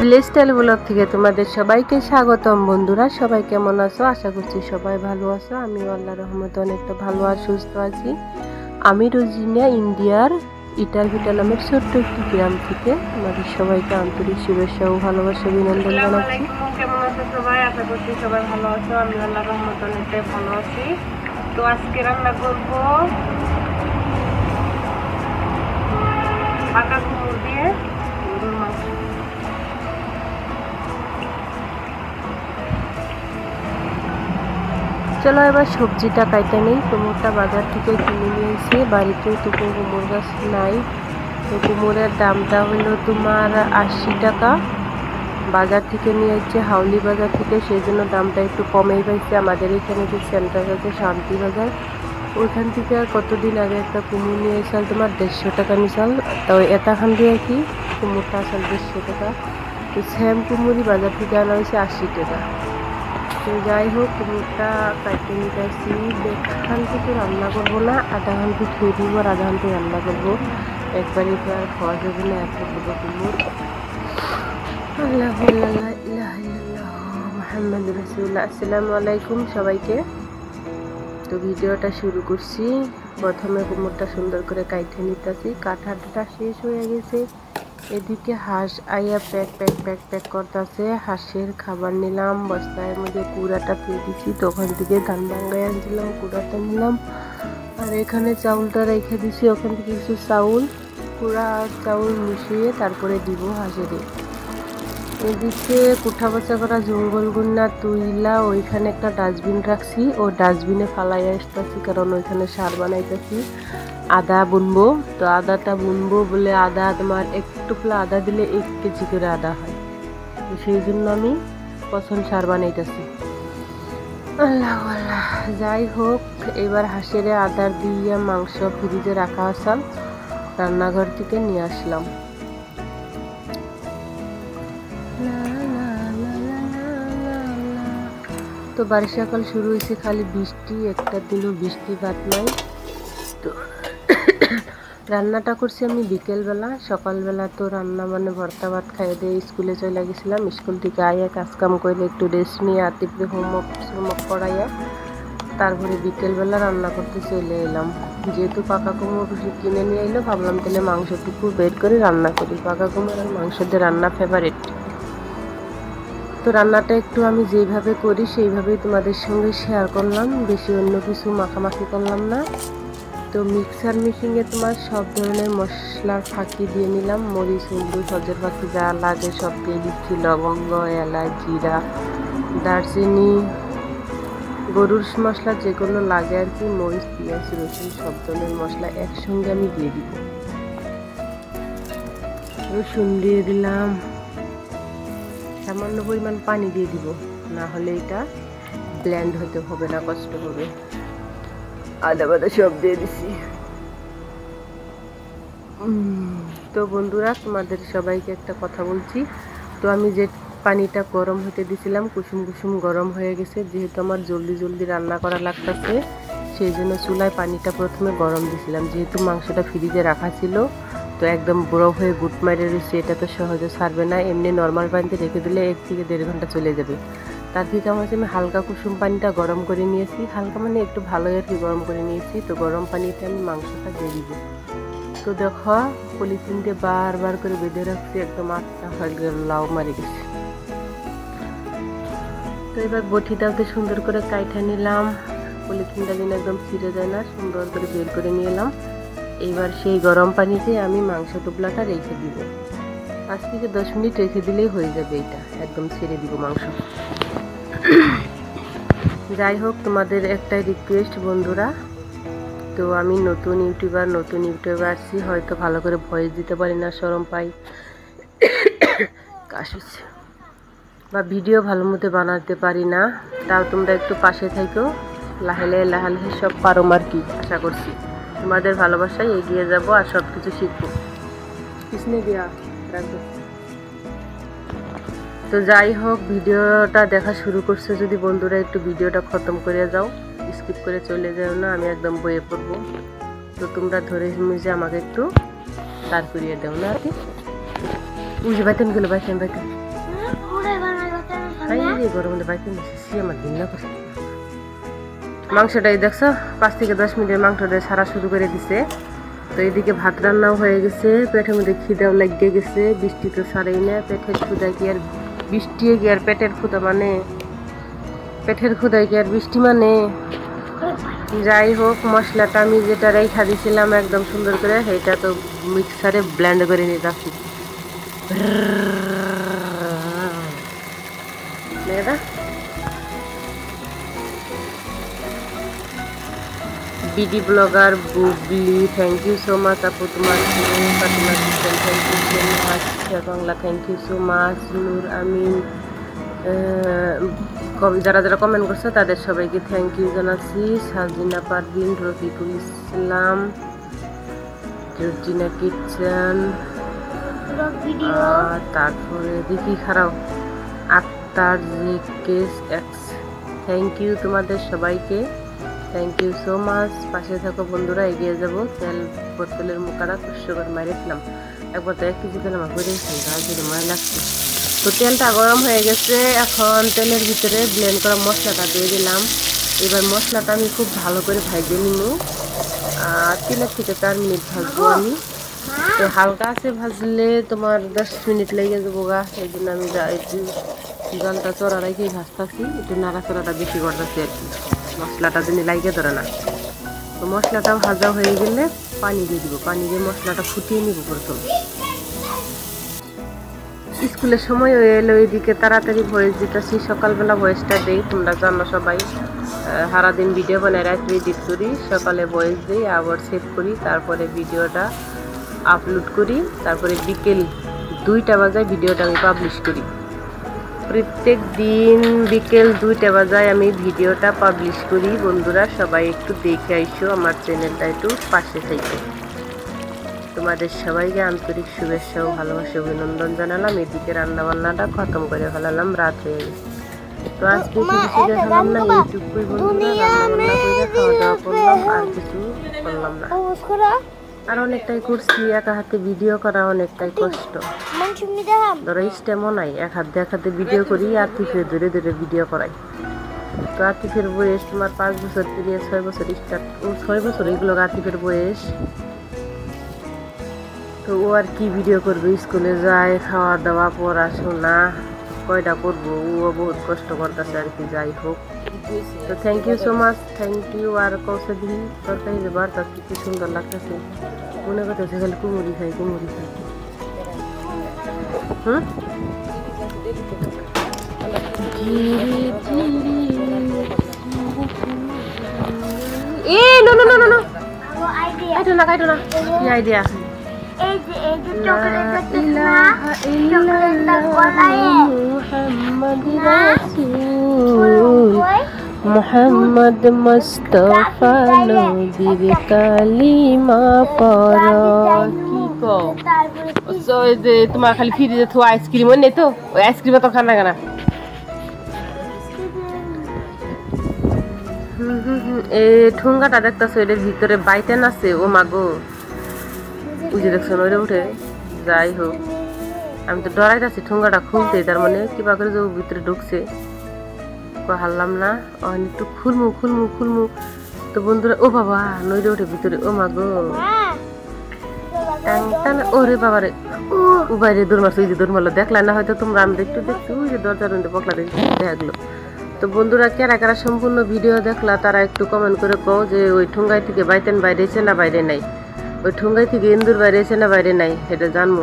Village style blog থেকে তোমাদের সবাইকে স্বাগতম। বন্ধুরা সবাই কেমন আছো? আশা করছি সবাই ভালো আছো। আমি আল্লাহর রহমতে অনেকটা ভালো আর সুস্থ আছি। আমি রোজিনা ইন্ডিয়ার ইটারভিটা নামের ছোট্ট একটি গ্রাম থেকে তোমাদের সবাইকে আন্তরিক শুভেচ্ছা ও ভালোবাসা অভিনন্দন জানাচ্ছি। কেমন আছো সবাই? আশা করছি সবাই ভালো আছো। আমি আল্লাহর রহমতে অনেকটাই ভালো আছি। তো আজকে রান্না করবো পাকা কুমড়ো দিয়ে গরুর মাংস। চলো এবার সবজিটা কাইটা নেই। কুমড়োটা বাজার থেকে কিনে নিয়ে এসে বাড়িতেও তো কুমড়োর গাছ নাই। তো কুমড়োর দামটা হলো তোমার 80 টাকা। বাজার থেকে নিয়ে এসছে হাউলি বাজার থেকে, সেই জন্য দামটা একটু কমেই পাইছে। আমাদের এখানে যে সেন্টার আছে শান্তি বাজার, ওইখান থেকে আর কতদিন আগে একটা কুমড়ো নিয়ে এসাল তোমার 150 টাকা নিশাল। তো এটাখান দিয়ে কি কুমড়োটা আসাল 150 টাকা। তো সেম কুমড়ি বাজার থেকে আনা হয়েছে 80 টাকা। তো যাই হোক কুমড়োটা কাটতে নিতে আসছি। এখান থেকে রান্না করবো না, আধা ঘন্টা খেয়ে দিব আর আধা ঘন্টা রান্না করবো। একবারে তো আর খাওয়া যাবে না এত বড় কুমড়ো। আল্লাহ মুহাম্মদ রাসূলুল্লাহ। আসসালামু আলাইকুম সবাইকে। তো ভিডিওটা শুরু করছি। প্রথমে কুমড়োটা সুন্দর করে কাইটে নিতেছি। কাটাটা শেষ হয়ে গেছে। এদিকে হাঁস আইয়া প্যাক করতেছে। হাঁসের খাবার নিলাম, বস্তার মধ্যে কুড়াটা পেয়ে দিচ্ছি। তখন থেকে ধান ভাঙ্গায় আনছিলাম, কুড়াটা নিলাম। আর এখানে চাউলটা রেখে দিছি। ওখান থেকে কিছু চাউল, কুড়া আর চাউল মিশিয়ে তারপরে দিব হাঁসের। এদিকে কুঠা বাছা করা জঙ্গল গুন্না তুইলা ওইখানে একটা ডাস্টবিন রাখছি। ও ডাস্টবিনে ফালাই আসতেছি, কারণ ওইখানে সার বানাইতেছি। আদা বুনবো। তো আদাটা বুনবো বলে আদা তোমার একটু টুকলা আদা দিলে 1 কেজি করে আদা হয়। তো সেই জন্য আমি পছন্দ সার বানাইতেছি। আল্লাহ আল্লাহ। যাই হোক এবার হাঁসের আদার দিয়ে মাংস ফ্রিজে রাখা আসাল, রান্নাঘর থেকে নিয়ে আসলাম। তো বর্ষাকাল শুরু হয়েছে, খালি বৃষ্টি, একটা দিনও বৃষ্টিপাত নাই। তো রান্নাটা করছি আমি বিকেলবেলা। সকালবেলা তো রান্না মানে ভর্তা ভাত খাইয়ে দিয়ে স্কুলে চলে গেছিলাম। স্কুল থেকে আইয়া কাজকাম করলে একটু রেস্ট নিয়ে আতিপরে হোমওয়ার্ক করাইয়া তারপরে বিকেলবেলা রান্না করতে চলে এলাম। যেহেতু পাকা কুমড়ো কিনে নিয়ে এলো, ভাবলাম তাহলে মাংসটুকু বের করে রান্না করি। পাকা কুমড়ো আর মাংস দিয়ে রান্না ফেভারিট। তো রান্নাটা একটু আমি যেভাবে করি সেইভাবেই তোমাদের সঙ্গে শেয়ার করলাম, বেশি অন্য কিছু মাখামাখি করলাম না। তো মিক্সার মেশিনে তোমার সব ধরনের মশলার ফাঁকি দিয়ে নিলাম। মরিচ, হলুদ, সজের পাখি যা লাগে সব দিয়ে দিচ্ছি। লবঙ্গ, এলাচ, জিরা, দারচিনি, গরুর মশলা যেগুলো লাগে আর কি, মরিচ, পেঁয়াজ, রসুন সব ধরনের মশলা একসঙ্গে আমি দিয়ে দিব। রসুন দিয়ে দিলাম, সামান্য পরিমাণ পানি দিয়ে দিব, না হলে এটা ব্লেন্ড হতে হবে না, কষ্ট হবে। আদা বাদা সব দিয়ে দিছি। তো বন্ধুরা তোমাদের সবাইকে একটা কথা বলছি। তো আমি যে পানিটা গরম হতে দিছিলাম কুসুম কুসুম গরম হয়ে গেছে। যেহেতু আমার জলদি রান্না করা লাগতেছে, সেই জন্য চুলায় পানিটা প্রথমে গরম দিছিলাম। যেহেতু মাংসটা ফ্রিজে রাখা ছিল, তো একদম বরফ হয়ে গুট মারে রয়েছে, এটা তো সহজে ছাড়বে না। এমনি নর্মাল পানিতে রেখে দিলে 1 থেকে 1.5 ঘন্টা চলে যাবে। তার থেকে আমি হালকা কুসুম পানিটা গরম করে নিয়েছি। হালকা মানে একটু ভালোই আর কি গরম করে নিয়েছি। তো গরম পানিতে আমি মাংসটা দিয়ে দিব। তো দেখো পলিথিন দিয়ে বারবার করে বেঁধে রাখছি, একদম 8টা লাউ মারি গেছে। তো এবার বটিটাকে সুন্দর করে কাইটা নিলাম। পলিথিনটা যেন একদম ছিঁড়ে যায় না, সুন্দর করে বের করে নিয়ে এলাম। এবার সেই গরম পানিতে আমি মাংস টুকলাটা রেখে দিব। 5 থেকে 10 মিনিট রেখে দিলেই হয়ে যাবে। এটা একদম ছেড়ে দিব মাংস। যাই হোক তোমাদের একটাই রিকোয়েস্ট বন্ধুরা, তো আমি নতুন ইউটিউবার আসছি, হয়তো ভালো করে ভয়েস দিতে পারি না, শরম পাই, কাশ হচ্ছে, বা ভিডিও ভালো মতো বানাতে পারি না। তাও তোমরা একটু পাশে থাকো, লাহে সব পারো আর কি। আশা করছি তোমাদের ভালোবাসায় এগিয়ে যাব আর সব কিছু শিখবো। কিসনে দিয়া রাখবো। তো যাই হোক ভিডিওটা দেখা শুরু করছে যদি বন্ধুরা একটু ভিডিওটা খতম করে যাও, স্কিপ করে চলে যাও না, আমি একদম বইয়ে পড়বো। তো তোমরা ধরে মুজে আমাকে একটু তার করিয়ে দাও না আর কি। উজে বাইতেন গেলো বাইতেন খাই গরম মধ্যে বাইতে নিচ্ছি আমার দিন না করে মাংসটাই দেখছো 5 থেকে 10 মিনিটের মাংসটা সারা শুরু করে দিছে তো এদিকে ভাত রান্নাও হয়ে গেছে পেটের মধ্যে খিদাও লাগিয়ে গেছে বৃষ্টি তো সারেই না পেটের ক্ষুদায় কি আর বৃষ্টি কি আর পেটের ক্ষুদা মানে পেটের ক্ষুদায় কি আর বৃষ্টি মানে যাই হোক মশলাটা আমি যেটা রেখা দিয়েছিলাম একদম সুন্দর করে সেটা তো মিক্সারে ব্লেন্ড করে নিতেছি BD blogger Bubli thank you so much আপু তোমার thank you so much Bangla thank you so much Noor Amin যারা যারা কমেন্ট করছে তাদের সবাইকে থ্যাংক ইউ জানাচ্ছি সাজিনা পারভিন রফিকুল ইসলাম জর্জিনা কিচেন তারপরে দেখি খারাপ আক্তার জিকেস এক্স থ্যাংক ইউ তোমাদের সবাইকে থ্যাংক ইউ সো মাচ পাশে থাকো বন্ধুরা এগিয়ে যাবো তেল বোতলের মুখাটা কষ্ট করে মারিয়েছিলাম একবার তো 1 কেজি তেল আমার হয়ে গেছে মায় লাগছে তো তেলটা গরম হয়ে গেছে এখন তেলের ভিতরে ব্লেন্ড করা মশলাটা দিয়ে দিলাম এবার মশলাটা আমি খুব ভালো করে ভেজে নিব 3 থেকে 4 মিনিট ভাজবো আমি তো হালকা আছে ভাজলে তোমার 10 মিনিট লেগে যাবো গা এই জন্য আমি জলটা চড়া রেখেই ভাজতেছি একটু নাড়াচড়াটা বেশি করতেছি আর কি মশলাটা যদি লাগিয়ে ধরে না তো মশলাটা ভাজা হয়ে গেলে পানি দিয়ে দিব পানি দিয়ে মশলাটা ফুটিয়ে নিব প্রথমে স্কুলের সময় হয়ে এলো এদিকে তাড়াতাড়ি ভয়েস দিতেছি সকালবেলা ভয়েসটা দিই তোমরা জানো সবাই সারাদিন ভিডিও বানাই রাত্রে এডিট করি সকালে ভয়েস দিই আবার সেভ করি তারপরে ভিডিওটা আপলোড করি তারপরে বিকেল 2টা বাজায় ভিডিওটা আমি পাবলিশ করি প্রত্যেক দিন বিকেল 2টা বাজায় আমি ভিডিওটা পাবলিশ করি বন্ধুরা সবাই একটু দেখে আইসো আমার চ্যানেলটা একটু পাশে থেকে তোমাদের সবাইকে আন্তরিক শুভেচ্ছা ও ভালোবাসা অভিনন্দন জানালাম এদিকে রান্না বান্নাটা খতম করে ফেলালাম রাত হয়ে গেছে তো আজকে বেশি দেখালাম না এইটুকুই বন্ধুরা রান্না বান্না করে খাওয়া দাওয়া করলাম আর কিছু করলাম না আর অনেকটাই করছি একা হাতে ভিডিও করা অনেকটাই কষ্ট ধরো স্টেমও নাই এক হাতে ভিডিও করি আতিফের ধরে ধরে ভিডিও করাই তো আতিফের বয়স তোমার 5 বছর থেকে 6 বছর স্টার্ট 6 বছর এগুলো আতিফের বয়স তো ও আর কি ভিডিও করবে স্কুলে যায় খাওয়া দাওয়া পড়াশোনা কয়টা করবো ও বহুত কষ্ট করতেছে আর কি যাই হোক তো thank you so much thank you আর কৌশল দিন তরকারি বার্তা কি সুন্দর লাগতেছে মনে করতেছে খালি কুমুরি খাই কি আইডিয়া মোহাম্মদ মুস্তাফা নবীর কালিমা পড়ো কি কো ওই যে তোমার খালি ফ্রিজে থো আইসক্রিম নেই তো ওই আইসক্রিম তো খানা খানা এই ঠুঙ্গাটা দেখতেছো এটার ভিতরে বাইটেন আছে ও মাগো ওই যে দেখছো ওইটা উঠে যাই হোক আমি তো ডরাইতেছি ঠুঙ্গাটা খুলতে তার মানে কিবা করে যে ভিতরে ঢুকছে হারলাম না একটু খুলমু তো বন্ধুরা ও বাবা নইরে ওঠে ভিতরে ও মাগো ওরে বাবারে ও বাইরে দৌড় মারছে ওই যে দৌড় মারলো দেখলা না হয়তো তোমরা আমি একটু দেখছি ওই যে দরজার মধ্যে পকলা দেখা গেলো তো বন্ধুরা কারা কারা সম্পূর্ণ ভিডিও দেখলা তারা একটু কমেন্ট করে কও যে ওই ঠুঙ্গাই থেকে বাইতেন বাইরেছে না বাইরে নাই ওই ঠুঙ্গাই থেকে ইন্দুর বাইরেছে না বাইরে নাই সেটা জানবো।